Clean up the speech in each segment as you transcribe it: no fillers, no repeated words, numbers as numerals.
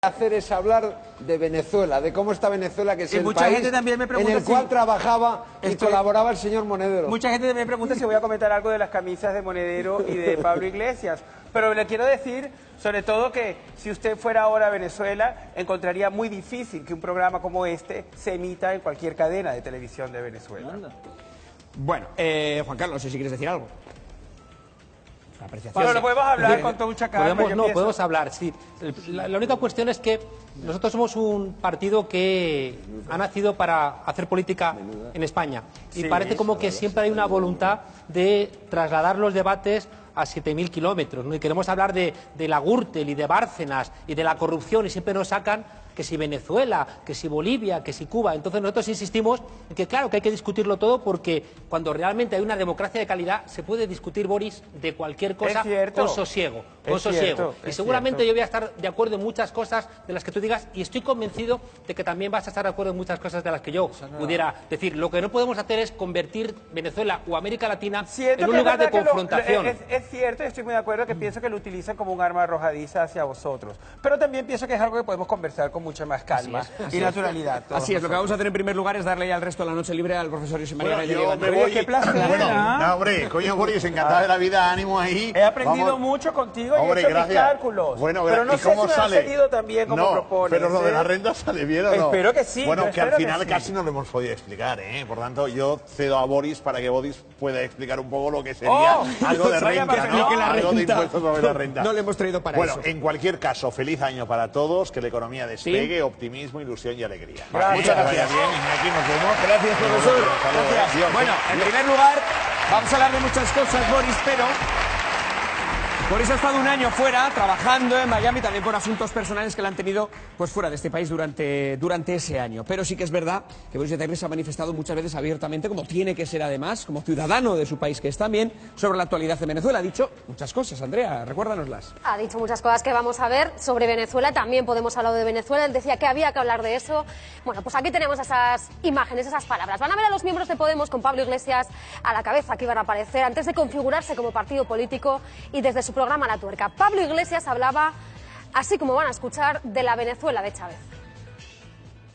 hacer es hablar de Venezuela, de cómo está Venezuela, que es el mucha país gente también me pregunta en el cual trabajaba y colaboraba el señor Monedero. Mucha gente también me pregunta si voy a comentar algo de las camisas de Monedero y de Pablo Iglesias, pero le quiero decir, sobre todo, que si usted fuera ahora a Venezuela, encontraría muy difícil que un programa como este se emita en cualquier cadena de televisión de Venezuela. Bueno, Juan Carlos, no sé si quieres decir algo. Bueno, lo podemos hablar con mucha calma. Podemos hablar, sí. La única cuestión es que nosotros somos un partido que ha nacido para hacer política en España. Y parece como que siempre hay una voluntad de trasladar los debates a 7.000 kilómetros, ¿no? Y queremos hablar de la Gürtel y de Bárcenas y de la corrupción y siempre nos sacan que si Venezuela, que si Bolivia, que si Cuba. Entonces nosotros insistimos en que claro que hay que discutirlo todo, porque cuando realmente hay una democracia de calidad se puede discutir, Boris, de cualquier cosa con sosiego. Y seguramente yo voy a estar de acuerdo en muchas cosas de las que tú digas, y estoy convencido de que también vas a estar de acuerdo en muchas cosas de las que yo pudiera decir. Lo que no podemos hacer es convertir Venezuela o América Latina en un lugar de confrontación. Es cierto, y estoy muy de acuerdo, que pienso que lo utilizan como un arma arrojadiza hacia vosotros, pero también pienso que es algo que podemos conversar con mucha más calma y naturalidad. Así es, lo que vamos a hacer en primer lugar es darle ya el resto de la noche libre al profesor José María Gallego. Yo me voy. ¡Qué placer! No, hombre, coño, Boris, encantado de la vida, ánimo ahí. He aprendido mucho contigo y he hecho mis cálculos. Bueno, pero no ¿y sé cómo si me sale? has salido también como propones. Pero lo de la renta sale bien, ¿o no? Espero que sí. Bueno, que al final casi no lo hemos podido explicar, ¿eh? Por tanto, yo cedo a Boris para que Boris pueda explicar un poco lo que sería algo de renta, ¿no? Algo de impuestos sobre la renta. No le hemos traído para eso. Bueno, en cualquier caso, feliz año para todos, que la economía despegue, optimismo, ilusión y alegría. Muchas gracias. Bien, aquí nos vemos. Gracias, profesor. Gracias. Adiós. Bueno, en primer lugar, vamos a hablar de muchas cosas, Boris, pero Boris ha estado un año fuera, trabajando en Miami, también por asuntos personales que le han tenido pues fuera de este país durante ese año. Pero sí que es verdad que Boris Izaguirre se ha manifestado muchas veces abiertamente, como tiene que ser además, como ciudadano de su país que es también, sobre la actualidad de Venezuela. Ha dicho muchas cosas, Andrea, recuérdanoslas. Ha dicho muchas cosas que vamos a ver sobre Venezuela, también podemos hablar de Venezuela, él decía que había que hablar de eso. Bueno, pues aquí tenemos esas imágenes, esas palabras. Van a ver a los miembros de Podemos con Pablo Iglesias a la cabeza que iban a aparecer antes de configurarse como partido político y desde su programa La Tuerca. Pablo Iglesias hablaba, así como van a escuchar, de la Venezuela de Chávez.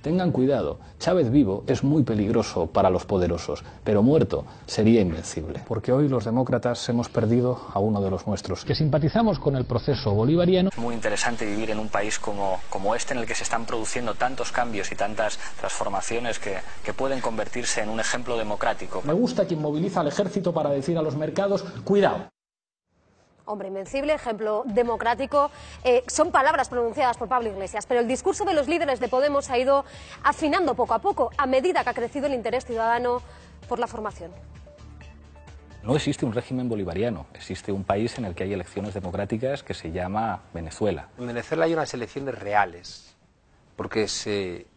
Tengan cuidado, Chávez vivo es muy peligroso para los poderosos, pero muerto sería invencible. Porque hoy los demócratas hemos perdido a uno de los nuestros, que simpatizamos con el proceso bolivariano. Es muy interesante vivir en un país como este, en el que se están produciendo tantos cambios y tantas transformaciones que pueden convertirse en un ejemplo democrático. Me gusta quien moviliza al ejército para decir a los mercados, cuidado. Hombre invencible, ejemplo democrático, son palabras pronunciadas por Pablo Iglesias, pero el discurso de los líderes de Podemos ha ido afinando poco a poco a medida que ha crecido el interés ciudadano por la formación. No existe un régimen bolivariano, existe un país en el que hay elecciones democráticas que se llama Venezuela. En Venezuela hay unas elecciones reales, porque se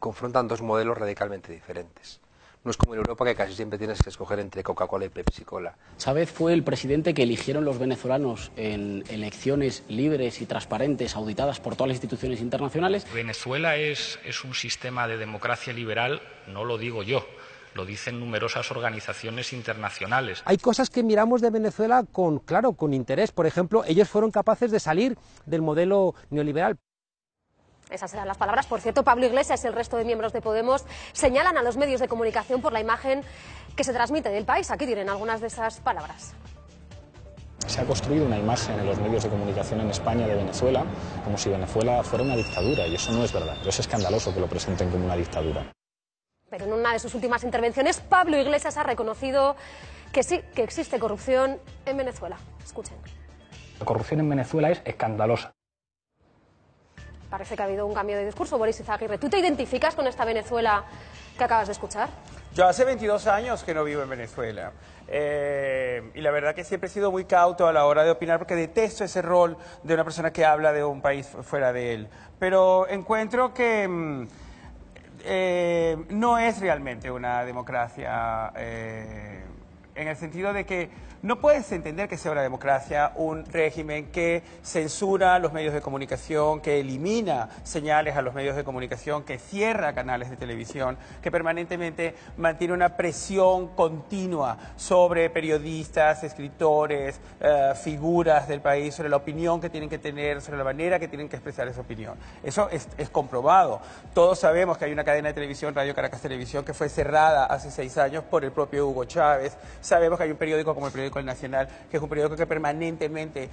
confrontan dos modelos radicalmente diferentes. No es como en Europa, que casi siempre tienes que escoger entre Coca-Cola y Pepsi-Cola. Chávez fue el presidente que eligieron los venezolanos en elecciones libres y transparentes, auditadas por todas las instituciones internacionales. Venezuela es un sistema de democracia liberal, no lo digo yo, lo dicen numerosas organizaciones internacionales. Hay cosas que miramos de Venezuela con interés. Por ejemplo, ellos fueron capaces de salir del modelo neoliberal. Esas eran las palabras. Por cierto, Pablo Iglesias y el resto de miembros de Podemos señalan a los medios de comunicación por la imagen que se transmite del país. Aquí tienen algunas de esas palabras. Se ha construido una imagen en los medios de comunicación en España de Venezuela como si Venezuela fuera una dictadura, y eso no es verdad. Es escandaloso que lo presenten como una dictadura. Pero en una de sus últimas intervenciones, Pablo Iglesias ha reconocido que sí, que existe corrupción en Venezuela. Escuchen. La corrupción en Venezuela es escandalosa. Parece que ha habido un cambio de discurso, Boris Izaguirre. ¿Tú te identificas con esta Venezuela que acabas de escuchar? Yo hace 22 años que no vivo en Venezuela. Y la verdad que siempre he sido muy cauto a la hora de opinar, porque detesto ese rol de una persona que habla de un país fuera de él. Pero encuentro que no es realmente una democracia, en el sentido de que no puedes entender que sea una democracia un régimen que censura los medios de comunicación, que elimina señales a los medios de comunicación, que cierra canales de televisión, que permanentemente mantiene una presión continua sobre periodistas, escritores, figuras del país, sobre la opinión que tienen que tener, sobre la manera que tienen que expresar esa opinión. Eso es comprobado. Todos sabemos que hay una cadena de televisión, Radio Caracas Televisión, que fue cerrada hace 6 años por el propio Hugo Chávez. Sabemos que hay un periódico como el periódico El Nacional, que es un periódico que permanentemente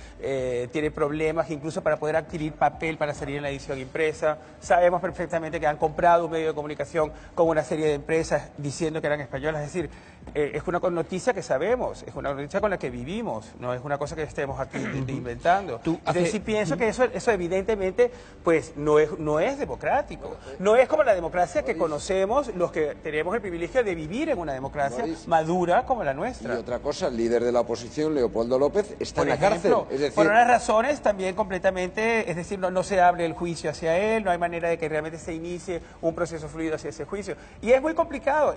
tiene problemas, incluso para poder adquirir papel para salir en la edición impresa. Sabemos perfectamente que han comprado un medio de comunicación con una serie de empresas diciendo que eran españolas. Es decir, es una noticia que sabemos, es una noticia con la que vivimos, no es una cosa que estemos aquí inventando. Entonces, sí pienso que eso evidentemente pues no es democrático. No es como la democracia que conocemos los que tenemos el privilegio de vivir en una democracia madura como la nuestra. Y otra cosa, el líder de la oposición, Leopoldo López, está en la cárcel. Es decir, por unas razones también completamente, es decir, no se abre el juicio hacia él, no hay manera de que realmente se inicie un proceso fluido hacia ese juicio. Y es muy complicado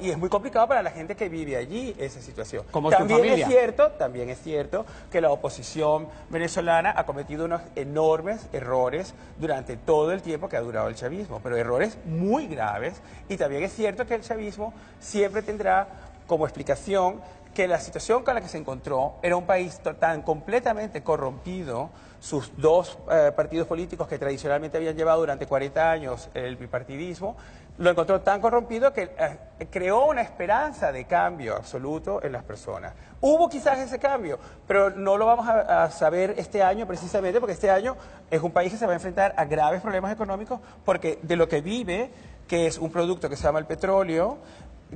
para la gente que vive allí esa situación. Como también es cierto que la oposición venezolana ha cometido unos enormes errores durante todo el tiempo que ha durado el chavismo, pero errores muy graves, y también es cierto que el chavismo siempre tendrá como explicación que la situación con la que se encontró era un país tan completamente corrompido, sus dos partidos políticos que tradicionalmente habían llevado durante 40 años el bipartidismo, lo encontró tan corrompido que creó una esperanza de cambio absoluto en las personas. Hubo quizás ese cambio, pero no lo vamos a saber este año precisamente porque este año es un país que se va a enfrentar a graves problemas económicos porque de lo que vive, que es un producto que se llama el petróleo,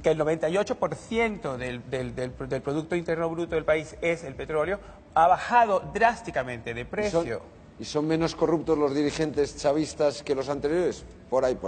que el 98% del Producto Interno Bruto del país es el petróleo, ha bajado drásticamente de precio. ¿Y son menos corruptos los dirigentes chavistas que los anteriores? Por ahí.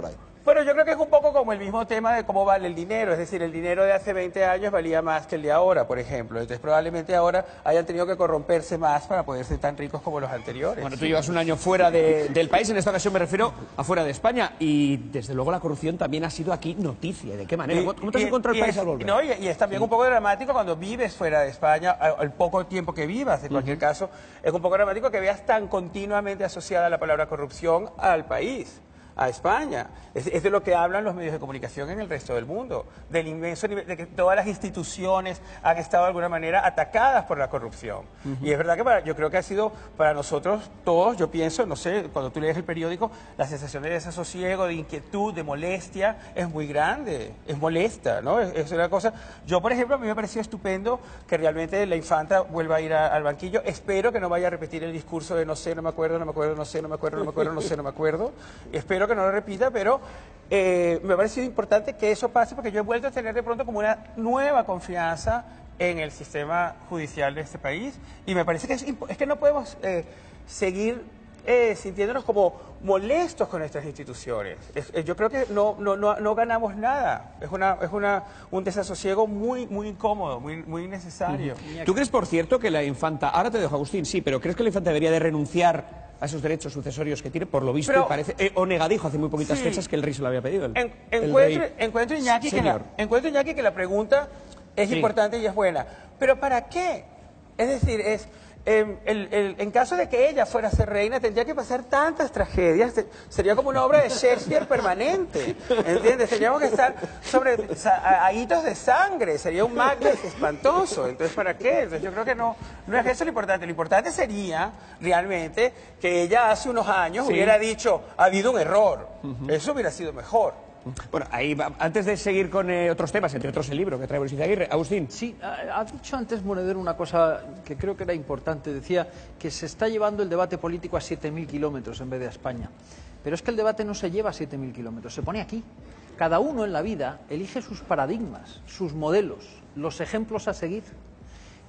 Pero yo creo que es un poco como el mismo tema de cómo vale el dinero, es decir, el dinero de hace 20 años valía más que el de ahora, por ejemplo. Entonces probablemente ahora hayan tenido que corromperse más para poder ser tan ricos como los anteriores. Bueno, tú llevas un año fuera del país, en esta ocasión me refiero a fuera de España, y desde luego la corrupción también ha sido aquí noticia. ¿De qué manera? ¿Cómo te has encontrado el país al volver? No, y es también un poco dramático cuando vives fuera de España, el poco tiempo que vivas, en cualquier caso, es un poco dramático que veas tan continuamente asociada la palabra corrupción al país, a España. Es de lo que hablan los medios de comunicación en el resto del mundo, del inmenso nivel, de que todas las instituciones han estado de alguna manera atacadas por la corrupción. Y es verdad que yo creo que ha sido para nosotros todos, yo pienso, no sé, cuando tú lees el periódico, la sensación de desasosiego, de inquietud, de molestia, es muy grande, es molesta, ¿no? Es una cosa. Yo, por ejemplo, a mí me pareció estupendo que realmente la infanta vuelva a ir al banquillo. Espero que no vaya a repetir el discurso de no sé, no me acuerdo, no me acuerdo, no sé, no me acuerdo, no me acuerdo, no sé, no me acuerdo. Espero que no lo repita, pero me ha parecido importante que eso pase porque yo he vuelto a tener de pronto como una nueva confianza en el sistema judicial de este país y me parece que es que no podemos seguir sintiéndonos como molestos con nuestras instituciones. Yo creo que no ganamos nada. Es un desasosiego muy incómodo, muy innecesario. ¿Tú crees, por cierto, que la infanta, ahora te dejo, Agustín, sí, pero ¿crees que la infanta debería de renunciar a esos derechos sucesorios que tiene? Por lo visto, pero, parece, Onega dijo hace muy poquitas fechas que el rey se lo había pedido. Encuentro, Iñaki, que la pregunta es importante y es buena. ¿Pero para qué? Es decir, en caso de que ella fuera a ser reina, tendría que pasar tantas tragedias, sería como una obra de Shakespeare permanente, ¿entiendes? Tendríamos que estar a hitos de sangre, sería un Macbeth espantoso. Entonces, ¿para qué? Entonces, yo creo que no es eso lo importante sería realmente que ella hace unos años hubiera dicho, ha habido un error, eso hubiera sido mejor. Bueno, ahí antes de seguir con otros temas, entre otros el libro que trae Boris Izaguirre, Agustín. Sí, ha dicho antes Monedero una cosa que creo que era importante. Decía que se está llevando el debate político a 7.000 kilómetros en vez de a España. Pero es que el debate no se lleva a 7.000 kilómetros, se pone aquí. Cada uno en la vida elige sus paradigmas, sus modelos, los ejemplos a seguir.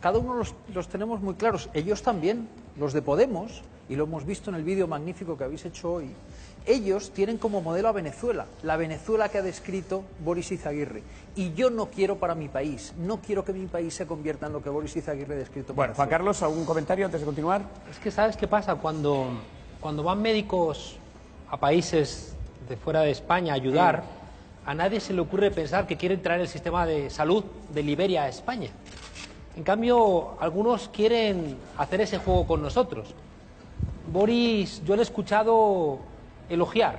Cada uno los tenemos muy claros. Ellos también, los de Podemos, y lo hemos visto en el vídeo magnífico que habéis hecho hoy. Ellos tienen como modelo a Venezuela, la Venezuela que ha descrito Boris Izaguirre. Y yo no quiero para mi país, no quiero que mi país se convierta en lo que Boris Izaguirre ha descrito. Bueno, Juan Carlos, ¿algún comentario antes de continuar? Es que ¿sabes qué pasa? Cuando van médicos a países de fuera de España a ayudar, a nadie se le ocurre pensar que quieren traer el sistema de salud de Liberia a España. En cambio, algunos quieren hacer ese juego con nosotros. Boris, yo le he escuchado elogiar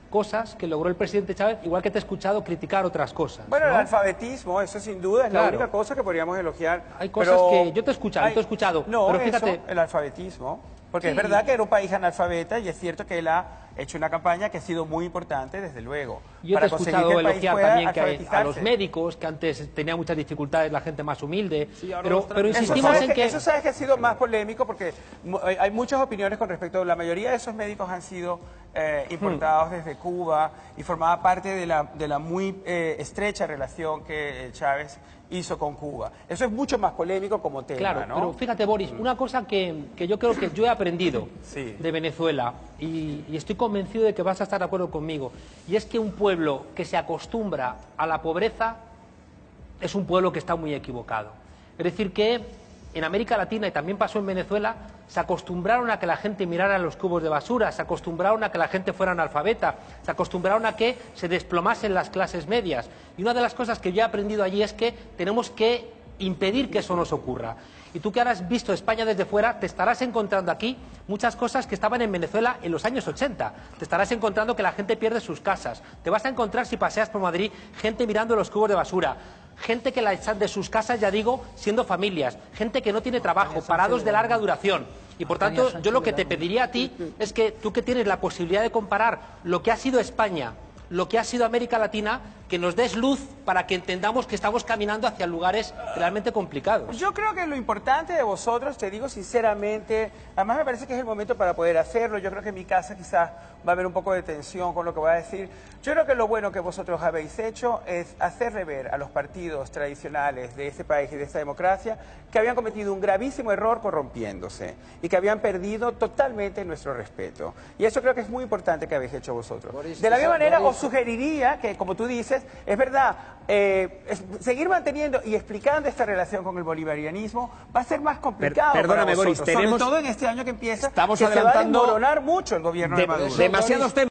cosas que logró el presidente Chávez, igual que te he escuchado criticar otras cosas. Bueno, ¿no? el alfabetismo, eso sin duda es la Claro. única cosa que podríamos elogiar. Hay cosas que yo te he escuchado, No, pero fíjate... eso, el alfabetismo, porque Sí. es verdad que era un país analfabeta y es cierto que él ha hecho una campaña que ha sido muy importante, desde luego. Yo te para he conseguir escuchado que el país elogiar pueda también que a los alfabetizarse. médicos, que antes tenía muchas dificultades la gente más humilde, ahora pero los insistimos en que... Eso sabes que ha sido más polémico porque hay muchas opiniones con respecto. La mayoría de esos médicos han sido importados desde Cuba y formaba parte de la muy estrecha relación que Chávez hizo con Cuba. Eso es mucho más polémico como tema, Claro, ¿no? pero fíjate, Boris, una cosa que yo creo que yo he aprendido Sí. de Venezuela y estoy convencido de que vas a estar de acuerdo conmigo, y es que un pueblo que se acostumbra a la pobreza es un pueblo que está muy equivocado. Es decir, que en América Latina, y también pasó en Venezuela, se acostumbraron a que la gente mirara los cubos de basura, se acostumbraron a que la gente fuera analfabeta, se acostumbraron a que se desplomasen las clases medias. Y una de las cosas que yo he aprendido allí es que tenemos que impedir que eso nos ocurra. Y tú que ahora has visto España desde fuera, te estarás encontrando aquí muchas cosas que estaban en Venezuela en los años 80. Te estarás encontrando que la gente pierde sus casas. Te vas a encontrar, si paseas por Madrid, gente mirando los cubos de basura. Gente que la echan de sus casas, ya digo, siendo familias. Gente que no tiene trabajo, parados de larga duración. Y por tanto, yo lo que te pediría a ti es que tú que tienes la posibilidad de comparar lo que ha sido España, lo que ha sido América Latina, que nos des luz para que entendamos que estamos caminando hacia lugares realmente complicados. Yo creo que lo importante de vosotros, te digo sinceramente, además me parece que es el momento para poder hacerlo. Yo creo que en mi casa quizás va a haber un poco de tensión con lo que voy a decir. Yo creo que lo bueno que vosotros habéis hecho es hacerle ver a los partidos tradicionales de este país y de esta democracia que habían cometido un gravísimo error corrompiéndose y que habían perdido totalmente nuestro respeto. Y eso creo que es muy importante que habéis hecho vosotros. De la misma manera, os sugeriría que, como tú dices, es verdad, seguir manteniendo y explicando esta relación con el bolivarianismo va a ser más complicado. Perdóname, para Boris, vosotros, sobre todo en este año que empieza, estamos que adelantando se va a desmoronar mucho el gobierno de Maduro. demasiados temas.